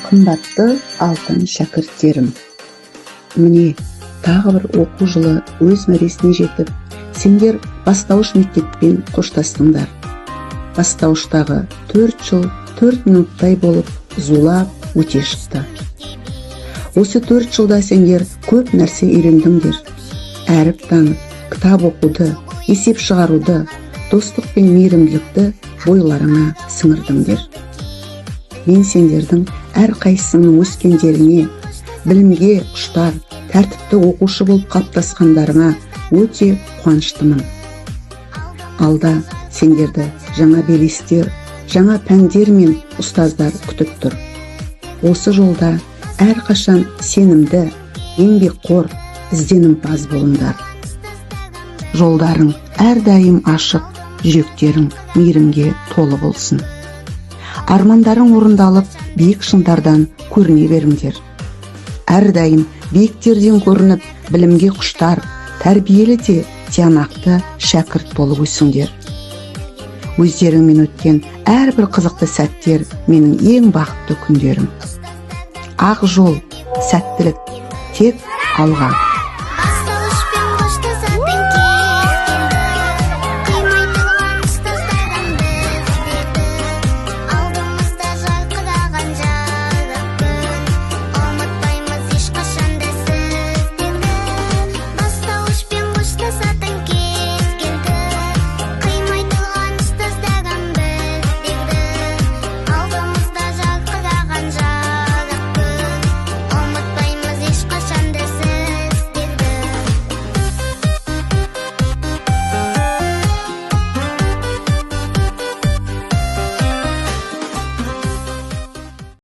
Қымбатты алтын шәкірттерім, міне тағы бір оқу жылы өз мәресіне жетіп, сендер бастауыш мектеппен қоштастыңдар. Бастауыштағы 4 жыл 4 минуттай болып зулап өте шықты. Осы 4 жылда сендер көп нәрсе үйрендіңдер. Әріп танып, кітап оқуды, есеп шығаруды, достық пен мейірімділікті бойларыңа сіңірдіңдер. Мен сендердің әрқайсыңның өскендеріне, білімге құштар, тәртіпті оқушы болып қалыптасқандарыңа өте қуаныштымын. Алда сендерді жаңа белестер, жаңа пәндер мен ұстаздар күтіп тұр. Осы жолда әрқашан сенімді, еңбекқор, ізденімпаз болыңдар. Жолдарың әрдайым ашық, жүректерің мейірімге толы болсын. Армандарың орындалып, биік шыңдардан көріне беріңдер. Әрдайым биіктерден көрініп, білімге құштар, тәрбиелі де тиянақты шәкірт болып өсіңдер. Өздеріңмен өткен әрбір қызықты сәттер менің ең бақытты күндерім. Ақ жол, сәттілік, тек алға.